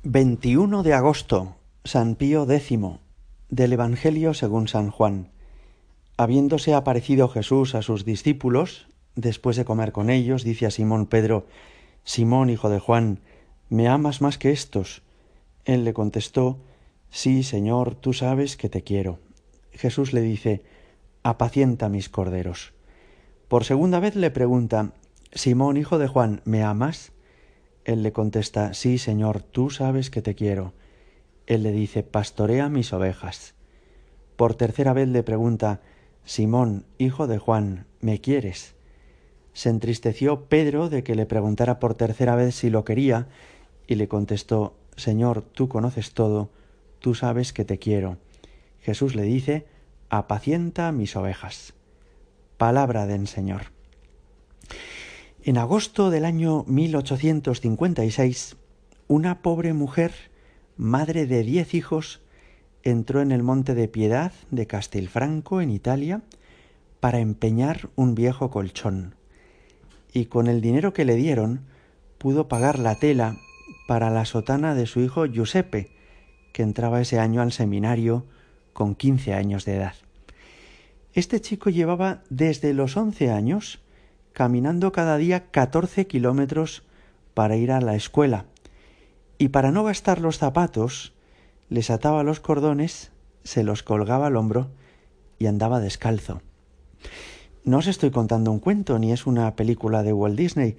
21 de agosto, San Pío X, del Evangelio según San Juan. Habiéndose aparecido Jesús a sus discípulos, después de comer con ellos, dice a Simón Pedro: Simón, hijo de Juan, ¿me amas más que estos? Él le contestó: Sí, Señor, tú sabes que te quiero. Jesús le dice: Apacienta mis corderos. Por segunda vez le pregunta: Simón, hijo de Juan, ¿me amas? Él le contesta: Sí, Señor, tú sabes que te quiero. Él le dice: Pastorea mis ovejas. Por tercera vez le pregunta: Simón, hijo de Juan, ¿me quieres? Se entristeció Pedro de que le preguntara por tercera vez si lo quería, y le contestó: Señor, tú conoces todo, tú sabes que te quiero. Jesús le dice: Apacienta mis ovejas. Palabra del Señor. En agosto del año 1856, una pobre mujer, madre de 10 hijos, entró en el Monte de Piedad de Castelfranco, en Italia, para empeñar un viejo colchón, y con el dinero que le dieron pudo pagar la tela para la sotana de su hijo Giuseppe, que entraba ese año al seminario con 15 años de edad. Este chico llevaba desde los 11 años caminando cada día 14 kilómetros para ir a la escuela, y para no gastar los zapatos les ataba los cordones, se los colgaba al hombro y andaba descalzo. No os estoy contando un cuento, ni es una película de Walt Disney,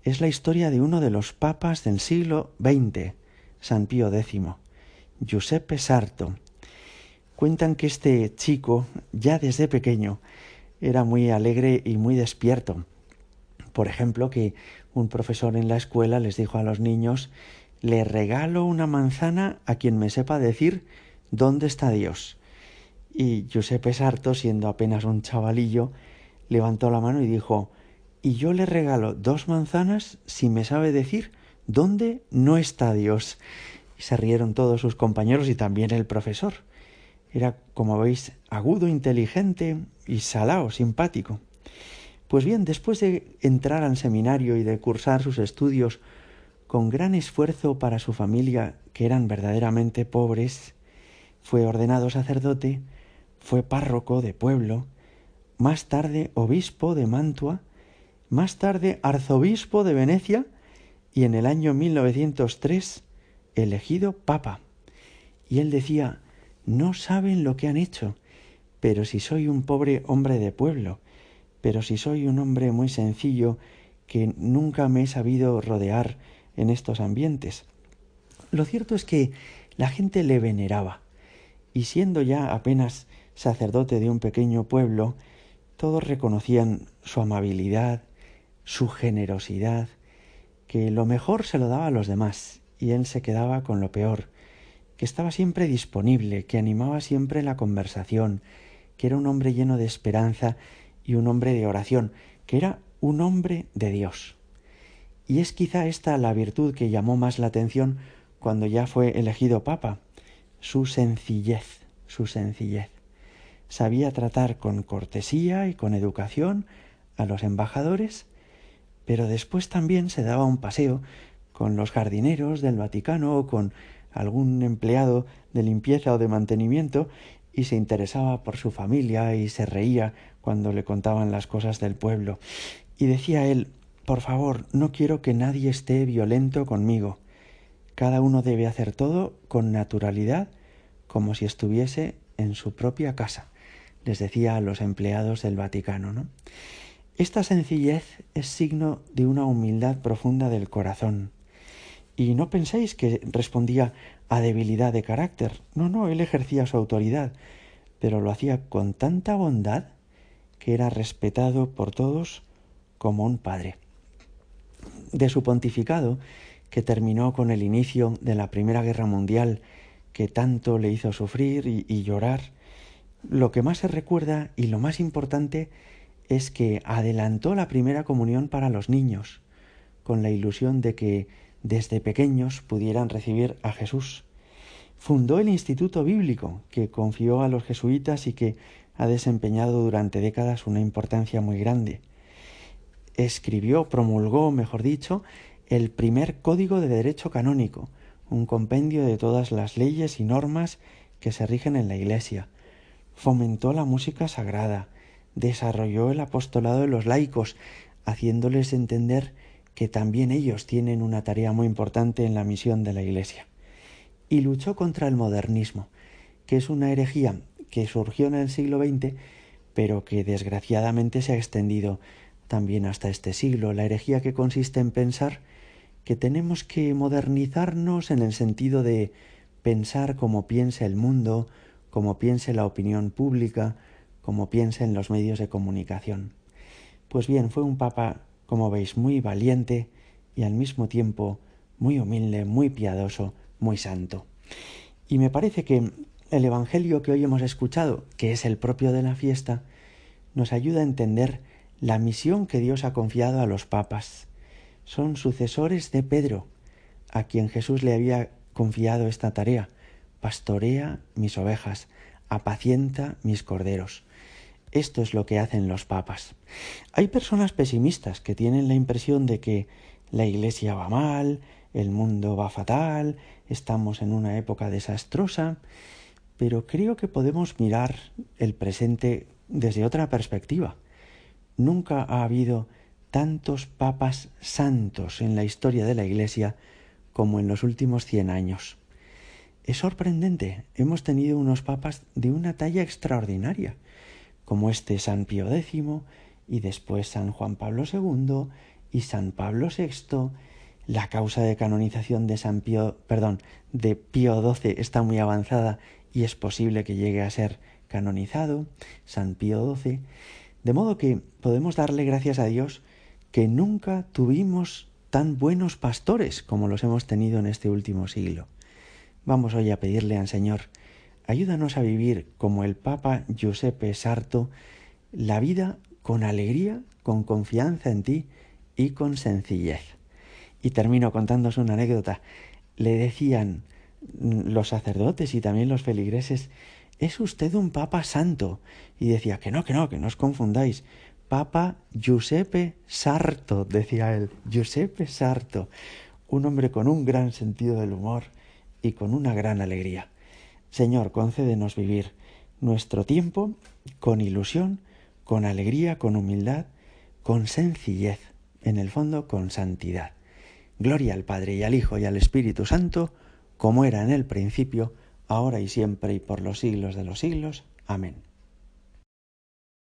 es la historia de uno de los papas del siglo XX, San Pío X, Giuseppe Sarto. Cuentan que este chico, ya desde pequeño, era muy alegre y muy despierto. Por ejemplo, que un profesor en la escuela les dijo a los niños: le regalo una manzana a quien me sepa decir dónde está Dios. Y Giuseppe Sarto, siendo apenas un chavalillo, levantó la mano y dijo: y yo le regalo 2 manzanas si me sabe decir dónde no está Dios. Y se rieron todos sus compañeros y también el profesor. Era, como veis, agudo, inteligente y salao, simpático. Pues bien, después de entrar al seminario y de cursar sus estudios con gran esfuerzo para su familia, que eran verdaderamente pobres, fue ordenado sacerdote, fue párroco de pueblo, más tarde obispo de Mantua, más tarde arzobispo de Venecia y en el año 1903 elegido papa. Y él decía: no saben lo que han hecho, pero si soy un pobre hombre de pueblo, pero si soy un hombre muy sencillo que nunca me he sabido rodear en estos ambientes. Lo cierto es que la gente le veneraba, y siendo ya apenas sacerdote de un pequeño pueblo, todos reconocían su amabilidad, su generosidad, que lo mejor se lo daba a los demás, y él se quedaba con lo peor, que estaba siempre disponible, que animaba siempre la conversación, que era un hombre lleno de esperanza y un hombre de oración, que era un hombre de Dios. Y es quizá esta la virtud que llamó más la atención cuando ya fue elegido papa: su sencillez, su sencillez. Sabía tratar con cortesía y con educación a los embajadores, pero después también se daba un paseo con los jardineros del Vaticano o con algún empleado de limpieza o de mantenimiento, y se interesaba por su familia y se reía cuando le contaban las cosas del pueblo. Y decía él: por favor, no quiero que nadie esté violento conmigo. Cada uno debe hacer todo con naturalidad, como si estuviese en su propia casa. Les decía a los empleados del Vaticano, ¿no? Esta sencillez es signo de una humildad profunda del corazón. Y no penséis que respondía a debilidad de carácter. No, él ejercía su autoridad, pero lo hacía con tanta bondad que era respetado por todos como un padre. De su pontificado, que terminó con el inicio de la Primera Guerra Mundial, que tanto le hizo sufrir y llorar, lo que más se recuerda y lo más importante es que adelantó la primera comunión para los niños, con la ilusión de que desde pequeños pudieran recibir a Jesús. Fundó el Instituto Bíblico, que confió a los jesuitas y que ha desempeñado durante décadas una importancia muy grande. Promulgó, mejor dicho, el primer Código de Derecho Canónico, un compendio de todas las leyes y normas que se rigen en la Iglesia. Fomentó la música sagrada, desarrolló el apostolado de los laicos, haciéndoles entender que también ellos tienen una tarea muy importante en la misión de la Iglesia. Y luchó contra el modernismo, que es una herejía que surgió en el siglo XX, pero que desgraciadamente se ha extendido también hasta este siglo. La herejía que consiste en pensar que tenemos que modernizarnos en el sentido de pensar como piensa el mundo, como piense la opinión pública, como piensa en los medios de comunicación. Pues bien, fue un papa, como veis, muy valiente y al mismo tiempo muy humilde, muy piadoso, muy santo. Y me parece que el Evangelio que hoy hemos escuchado, que es el propio de la fiesta, nos ayuda a entender la misión que Dios ha confiado a los papas. Son sucesores de Pedro, a quien Jesús le había confiado esta tarea: pastorea mis ovejas, apacienta mis corderos. Esto es lo que hacen los papas. Hay personas pesimistas que tienen la impresión de que la Iglesia va mal, el mundo va fatal, estamos en una época desastrosa, pero creo que podemos mirar el presente desde otra perspectiva. Nunca ha habido tantos papas santos en la historia de la Iglesia como en los últimos 100 años. Es sorprendente, hemos tenido unos papas de una talla extraordinaria, como este San Pío X, y después San Juan Pablo II y San Pablo VI. La causa de canonización de Pío XII está muy avanzada y es posible que llegue a ser canonizado, San Pío XII. De modo que podemos darle gracias a Dios que nunca tuvimos tan buenos pastores como los hemos tenido en este último siglo. Vamos hoy a pedirle al Señor: ayúdanos a vivir como el Papa Giuseppe Sarto, la vida con alegría, con confianza en ti y con sencillez. Y termino contándoos una anécdota. Le decían los sacerdotes y también los feligreses: es usted un Papa santo. Y decía que no os confundáis. Papa Giuseppe Sarto, decía él, Giuseppe Sarto, un hombre con un gran sentido del humor y con una gran alegría. Señor, concédenos vivir nuestro tiempo con ilusión, con alegría, con humildad, con sencillez, en el fondo con santidad. Gloria al Padre y al Hijo y al Espíritu Santo, como era en el principio, ahora y siempre y por los siglos de los siglos. Amén.